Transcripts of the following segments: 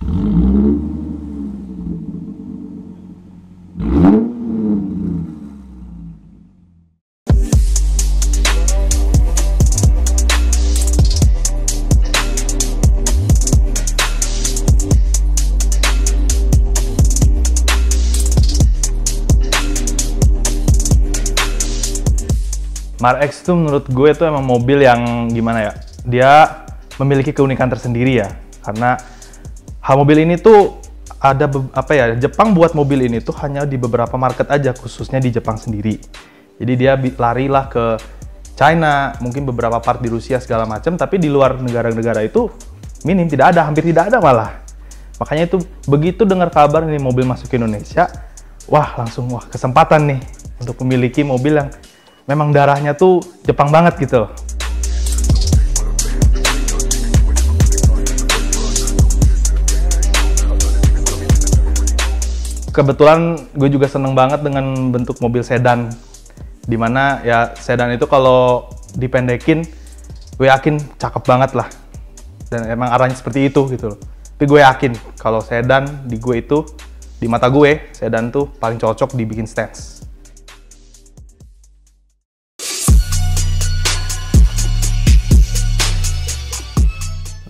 Mark X itu menurut gue itu emang mobil yang gimana ya, dia memiliki keunikan tersendiri ya, karena mobil ini tuh ada Jepang buat mobil ini tuh hanya di beberapa market aja, khususnya di Jepang sendiri. Jadi dia larilah ke China, mungkin beberapa part di Rusia segala macam, tapi di luar negara-negara itu minim, tidak ada, hampir tidak ada malah. Makanya itu begitu dengar kabar ini mobil masuk ke Indonesia, langsung kesempatan nih untuk memiliki mobil yang memang darahnya tuh Jepang banget gitu. Kebetulan gue juga seneng banget dengan bentuk mobil sedan. Dimana ya sedan itu kalau dipendekin, gue yakin cakep banget lah. Dan emang arahnya seperti itu gitu loh. Tapi gue yakin kalau sedan di gue itu, di mata gue, sedan tuh paling cocok dibikin stance.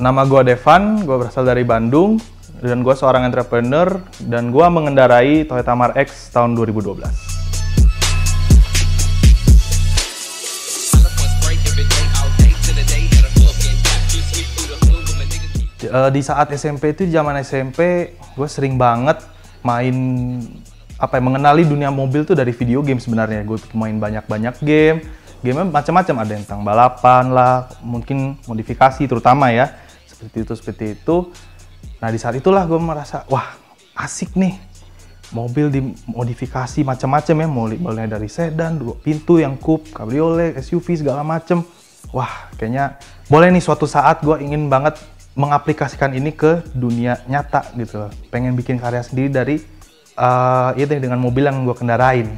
Nama gue Devan, gue berasal dari Bandung, dan gue seorang entrepreneur, dan gue mengendarai Toyota Mark X tahun 2012. Di saat SMP itu, zaman SMP, gue sering banget mengenali dunia mobil tuh dari video game sebenarnya. Gue main banyak-banyak game macam-macam, ada yang tentang balapan lah, mungkin modifikasi terutama ya. Seperti itu. Nah, di saat itulah gue merasa, asik nih. Mobil dimodifikasi macam-macam ya, mulai dari sedan, 2 pintu, yang coupe, cabriolet, SUV, segala macam. Kayaknya boleh nih suatu saat gue ingin banget mengaplikasikan ini ke dunia nyata gitu. Pengen bikin karya sendiri dari dengan mobil yang gue kendarain.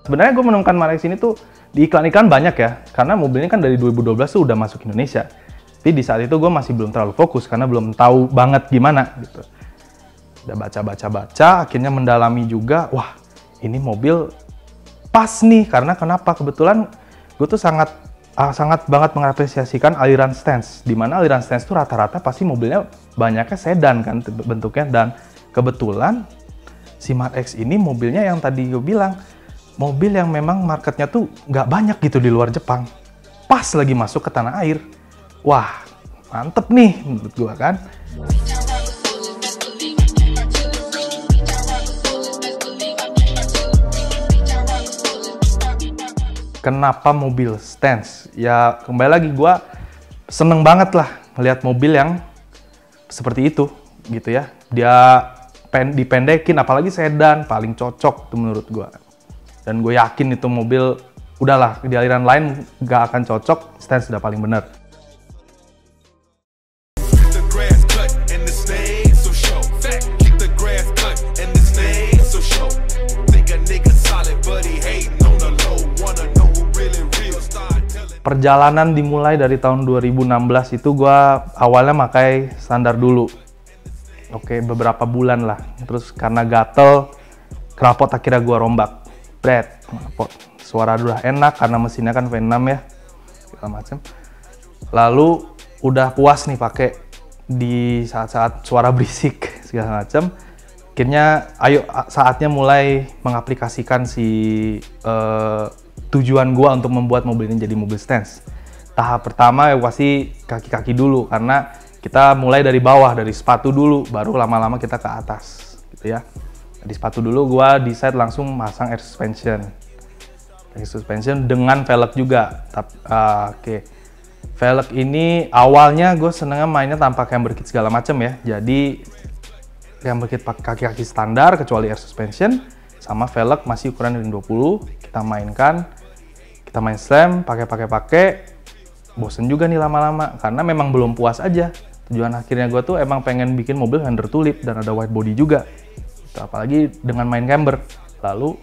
Sebenarnya gue menemukan Mark X ini tuh di iklan-iklan banyak ya, karena mobil ini kan dari 2012 tuh udah masuk Indonesia. Tapi di saat itu gue masih belum terlalu fokus, karena belum tahu banget gimana gitu. Udah baca, akhirnya mendalami juga, ini mobil pas nih, karena kenapa? Kebetulan gue tuh sangat banget mengapresiasikan aliran stance, dimana aliran stance tuh rata-rata pasti mobilnya banyaknya sedan kan bentuknya, dan kebetulan si Mark X ini mobilnya yang tadi gue bilang, mobil yang memang marketnya tuh nggak banyak gitu di luar Jepang. Pas lagi masuk ke tanah air. Mantep nih menurut gua kan. Kenapa mobil stance? Ya kembali lagi, gua seneng banget lah melihat mobil yang seperti itu gitu ya. Dia dipendekin, apalagi sedan, paling cocok tuh menurut gua. Dan gue yakin itu mobil, udahlah, di aliran lain gak akan cocok, stance sudah paling bener. Perjalanan dimulai dari tahun 2016 itu gue awalnya pakai standar dulu. Beberapa bulan lah. Terus karena gatel, knalpot akhirnya gue rombak. Suara udah enak karena mesinnya kan V6 ya, segala macam. Lalu udah puas nih pakai di saat-saat suara berisik segala macam. Akhirnya saatnya mulai mengaplikasikan tujuan gua untuk membuat mobil ini jadi mobil stance. Tahap pertama pasti kaki-kaki dulu, karena kita mulai dari bawah, dari sepatu dulu, baru lama-lama kita ke atas gitu ya. Di sepatu dulu gue decide langsung masang air suspension dengan velg juga. Velg ini awalnya gue senengnya mainnya tanpa camber kit segala macam ya. Jadi camber kit pakai kaki-kaki standar kecuali air suspension, sama velg masih ukuran ring 20. Kita main slam, pakai. bosen juga nih lama-lama, karena memang belum puas aja. Tujuan akhirnya gue tuh emang pengen bikin mobil Fender Tulip dan ada white body juga. Apalagi dengan main camber. Lalu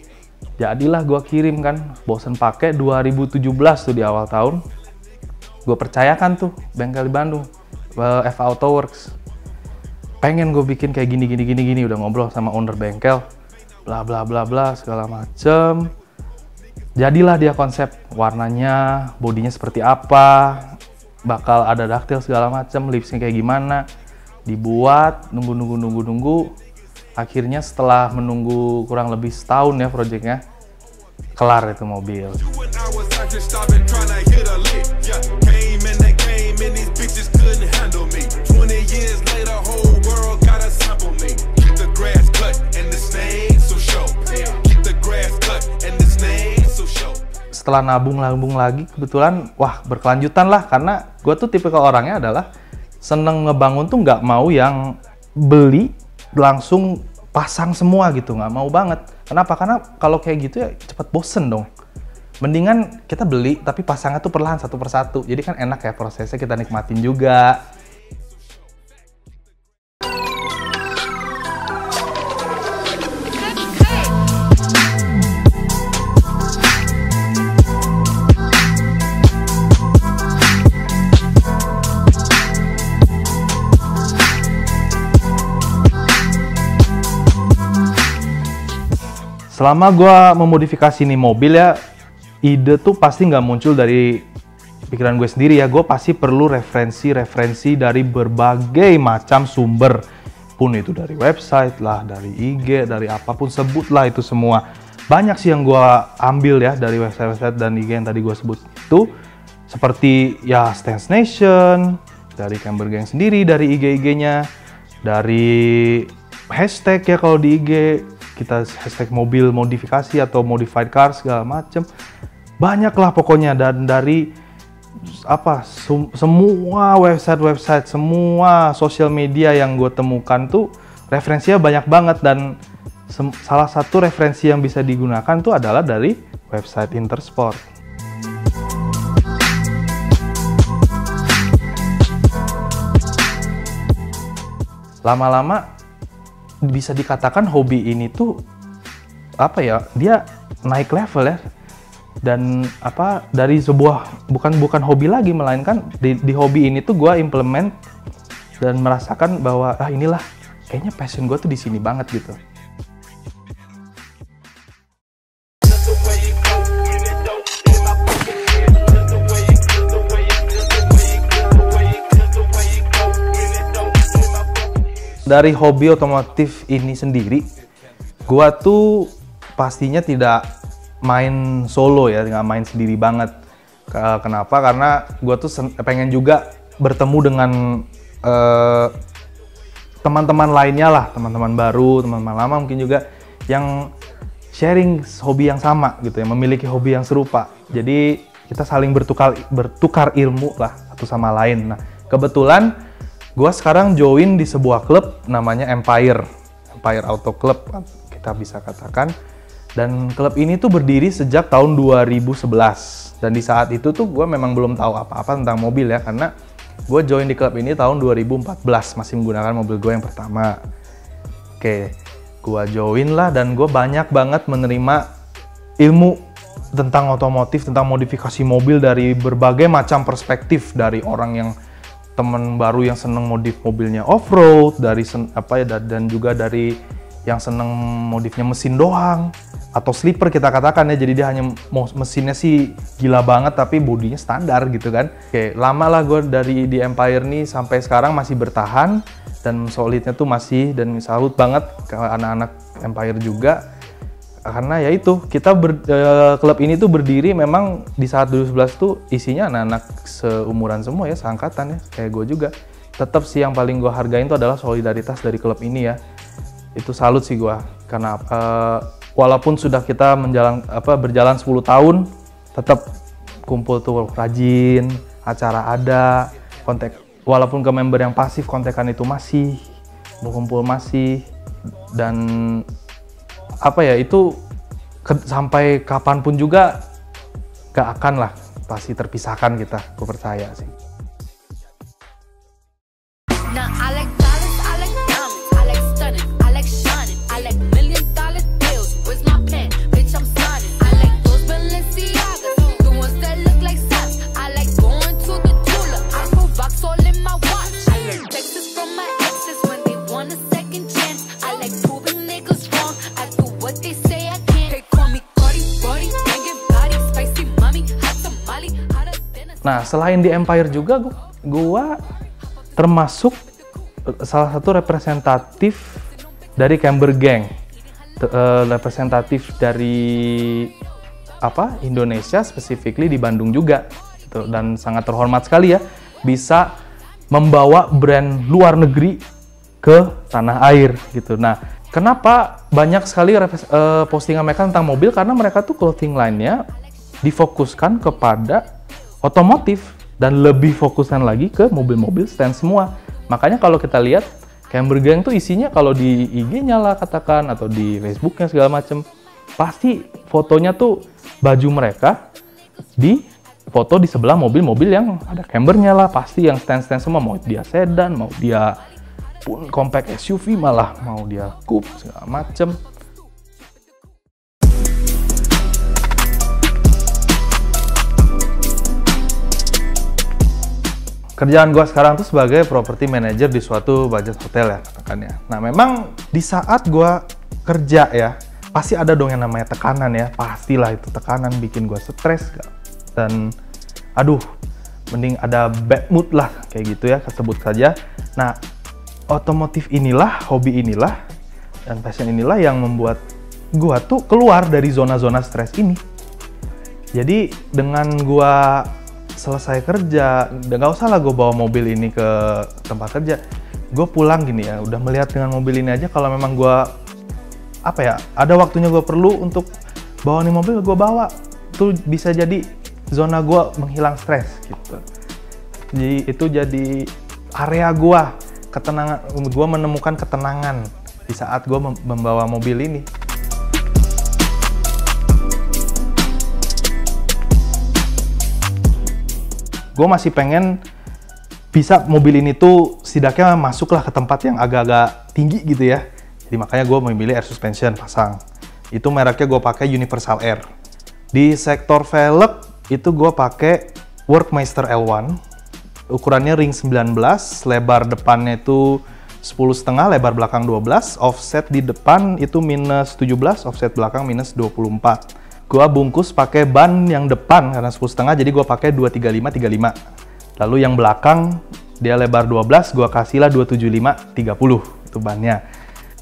jadilah gue kirim kan, bosen pakai 2017 tuh di awal tahun. Gue percayakan tuh bengkel di Bandung, F Auto Works. Pengen gue bikin kayak gini, udah ngobrol sama owner bengkel, bla bla bla bla segala macem. Jadilah dia konsep warnanya, bodinya seperti apa, bakal ada detail segala macem, lipsnya kayak gimana, dibuat, nunggu. Akhirnya setelah menunggu kurang lebih setahun ya proyeknya, kelar itu mobil. Setelah nabung lagi, kebetulan wah berkelanjutan lah, karena gue tuh tipe orangnya adalah seneng ngebangun tuh nggak mau yang beli langsung pasang semua gitu, nggak mau banget. Kenapa? Karena kalau kayak gitu ya cepet bosen dong. Mendingan kita beli tapi pasangnya tuh perlahan satu persatu, jadi kan enak ya prosesnya, kita nikmatin juga. Selama gue memodifikasi nih mobil ya, ide tuh pasti nggak muncul dari pikiran gue sendiri ya. Gue pasti perlu referensi dari berbagai macam sumber. Pun itu dari website lah, dari IG, dari apapun, sebutlah itu semua. Banyak sih yang gue ambil ya dari website dan IG yang tadi gue sebut itu. Seperti ya Stance Nation, dari Camber Gang sendiri, dari IG-nya, dari hashtag ya kalau di IG. Kita hashtag mobil modifikasi atau modified car segala macem, banyak lah pokoknya. Dan dari apa semua website, semua sosial media yang gue temukan tuh referensinya banyak banget. Dan salah satu referensi yang bisa digunakan tuh adalah dari website Intersport. Lama-lama bisa dikatakan hobi ini tuh apa ya, dia naik level ya, dan apa, dari sebuah bukan hobi lagi, melainkan di hobi ini tuh gue implement dan merasakan bahwa inilah kayaknya passion gue tuh di sini banget gitu. Dari hobi otomotif ini sendiri, gua tuh pastinya tidak main solo ya, nggak main sendiri banget. Kenapa? Karena gua tuh pengen juga bertemu dengan teman-teman lainnya lah, teman-teman baru, teman-teman lama mungkin juga, yang sharing hobi yang sama gitu ya, memiliki hobi yang serupa. Jadi kita saling bertukar ilmu lah satu sama lain. Nah, kebetulan gue sekarang join di sebuah klub namanya Empire Auto Club, kita bisa katakan. Dan klub ini tuh berdiri sejak tahun 2011. Dan di saat itu tuh gue memang belum tahu apa-apa tentang mobil ya, karena gue join di klub ini tahun 2014, masih menggunakan mobil gue yang pertama. Oke, gue join lah, dan gue banyak banget menerima ilmu tentang otomotif, tentang modifikasi mobil dari berbagai macam perspektif, dari orang yang teman baru yang seneng modif mobilnya off-road, dan juga dari yang seneng modifnya mesin doang atau sleeper kita katakan ya, jadi dia hanya mesinnya sih gila banget tapi bodinya standar gitu kan. Oke, lama lah gue dari di Empire nih sampai sekarang masih bertahan dan solidnya tuh masih, dan salut banget ke anak-anak Empire juga. Karena ya itu, kita klub ini tuh berdiri memang di saat 2011 tuh isinya anak-anak seumuran semua ya, seangkatan ya, kayak gue juga. Tetap sih yang paling gue hargain tuh adalah solidaritas dari klub ini ya. Itu salut sih gue, karena walaupun sudah kita berjalan 10 tahun, tetap kumpul tuh rajin, acara ada, kontak, walaupun ke member yang pasif kontekan itu masih, berkumpul masih, dan apa ya, itu sampai kapanpun juga gak akan lah pasti terpisahkan kita, gue percaya sih. Now I like dollars, I like diamonds, I like stunning, I like shining, I like $1,000,000 bills. Where's my pen? Bitch, I'm signing. I like those Balenciagas, the ones that look like socks. I like going to the jeweler, I put rocks all in my watch. I like texts from my exes when they want a second chance. I like proving niggas wrong. I do what they say I can't. They call me Cardi, Brody, banging body, spicy mommy, hot tamale, hotter than a. Nah, selain di Empire juga, gua termasuk salah satu representatif dari Camber Gang, representatif dari Indonesia, specifically di Bandung juga, gitu. Dan sangat terhormat sekali ya bisa membawa brand luar negeri ke tanah air gitu. Nah, kenapa banyak sekali postingan mereka tentang mobil? Karena mereka tuh clothing line-nya difokuskan kepada otomotif dan lebih fokuskan lagi ke mobil-mobil stand semua. Makanya kalau kita lihat Camber Gang tuh isinya kalau di IG-nya lah katakan atau di Facebook-nya segala macem, pasti fotonya tuh baju mereka di foto di sebelah mobil-mobil yang ada Cambernya lah, pasti yang stand-stand semua, mau dia sedan, mau dia pun compact SUV, malah mau dia coupe segala macem. Kerjaan gue sekarang tuh sebagai property manager di suatu budget hotel ya katakan ya. Nah memang di saat gue kerja ya, pasti ada dong yang namanya tekanan ya. Pastilah itu tekanan bikin gue stres. Dan aduh, mending ada bad mood lah kayak gitu ya, sebut saja. Nah otomotif inilah, hobi inilah, dan passion inilah yang membuat gue tuh keluar dari zona-zona stres ini. Jadi dengan gue selesai kerja, udah gak usah lah gue bawa mobil ini ke tempat kerja. Gue pulang gini ya, udah melihat dengan mobil ini aja, kalau memang gue ada waktunya gue perlu untuk bawa nih mobil, gue bawa. Itu bisa jadi zona gue menghilang stres gitu. Jadi itu jadi area gue, ketenangan, gue menemukan ketenangan di saat gue membawa mobil ini. Gue masih pengen bisa mobil ini tuh setidaknya masuklah ke tempat yang agak-agak tinggi gitu ya. Jadi makanya gue memilih air suspension pasang. Itu mereknya gue pakai Universal Air. Di sektor velg itu gue pakai Workmeister L1. Ukurannya ring 19, lebar depannya itu 10,5, lebar belakang 12, offset di depan itu minus 17, offset belakang minus 24. Gua bungkus pakai ban yang depan karena 10,5, jadi gua pakai 235/35. Lalu yang belakang dia lebar 12, gua kasihlah 275/30 itu bannya.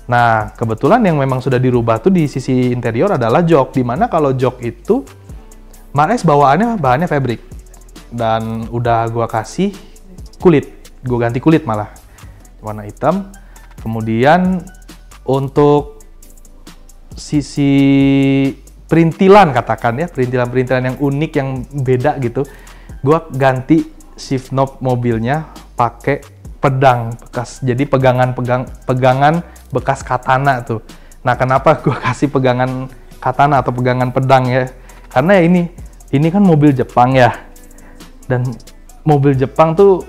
Nah, kebetulan yang memang sudah dirubah tuh di sisi interior adalah jok, dimana kalau jok itu Mares bawaannya bahannya fabric dan udah gua kasih kulit, gua ganti kulit malah warna hitam. Kemudian untuk sisi perintilan katakan ya, perintilan-perintilan yang unik, yang beda gitu, gue ganti shift knob mobilnya pakai pedang bekas, jadi pegangan bekas katana tuh. Nah kenapa gue kasih pegangan katana atau pegangan pedang ya, karena ya ini kan mobil Jepang ya, dan mobil Jepang tuh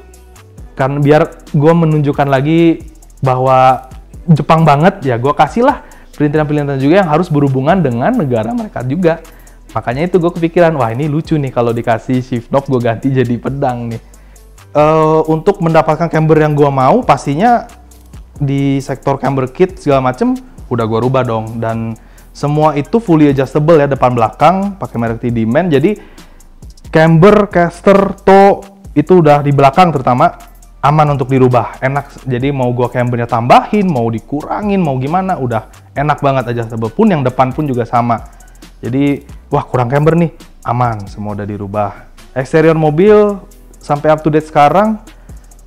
kan biar gue menunjukkan lagi bahwa Jepang banget ya, gue kasih lah perintilan-perintilan juga yang harus berhubungan dengan negara mereka juga. Makanya itu gue kepikiran, wah ini lucu nih kalau dikasih shift knob gue ganti jadi pedang nih. Untuk mendapatkan camber yang gue mau, pastinya di sektor camber kit segala macem udah gue rubah dong. Dan semua itu fully adjustable ya, depan belakang pakai merek TD Man. Jadi camber, caster, toe itu udah di belakang terutama aman untuk dirubah, enak. Jadi mau gua cambernya tambahin, mau dikurangin, mau gimana, udah enak banget aja. Pun yang depan pun juga sama. Jadi, wah kurang camber nih, aman, semua udah dirubah. Eksterior mobil sampai up to date sekarang,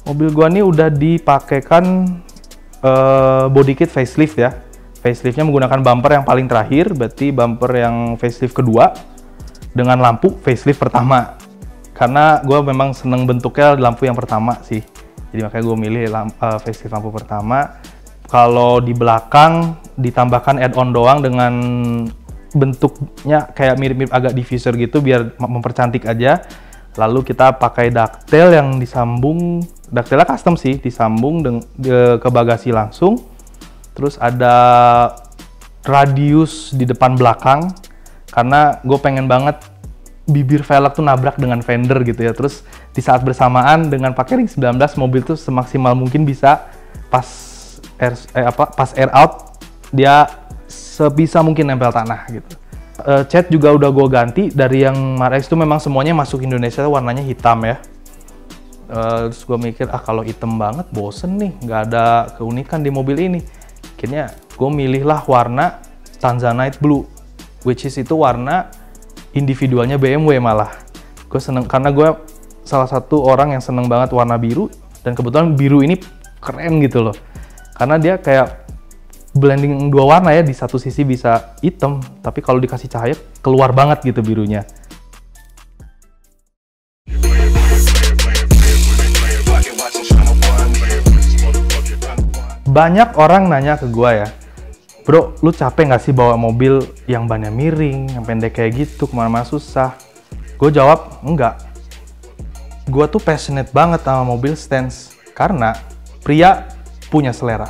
mobil gua nih udah dipakaikan body kit facelift ya. Faceliftnya menggunakan bumper yang paling terakhir, berarti bumper yang facelift kedua dengan lampu facelift pertama. Karena gue memang seneng bentuknya lampu yang pertama sih. Jadi makanya gue milih facelift lampu pertama. Kalau di belakang ditambahkan add-on doang dengan bentuknya kayak mirip-mirip agak diffuser gitu biar mempercantik aja. Lalu kita pakai ducktail yang disambung, ducktailnya custom sih, disambung ke bagasi langsung. Terus ada radius di depan belakang, karena gue pengen banget bibir velg tuh nabrak dengan fender gitu ya. Terus di saat bersamaan dengan pakai ring 19, mobil tuh semaksimal mungkin bisa pas air out, dia sebisa mungkin nempel tanah gitu. Cat juga udah gue ganti dari yang Mark X itu memang semuanya masuk Indonesia warnanya hitam ya. Terus gue mikir kalau hitam banget bosen nih, nggak ada keunikan di mobil ini. Akhirnya gue milihlah warna Tanzanite Blue, which is itu warna individualnya BMW malah. Gue seneng karena gue salah satu orang yang seneng banget warna biru, dan kebetulan biru ini keren gitu loh. Karena dia kayak blending dua warna ya, di satu sisi bisa hitam, tapi kalau dikasih cahaya keluar banget gitu birunya. Banyak orang nanya ke gua ya, bro, lu capek nggak sih bawa mobil yang bannya miring, yang pendek kayak gitu, kemana-mana susah? Gue jawab, enggak. Gua tuh passionate banget sama mobil stance, karena pria punya selera.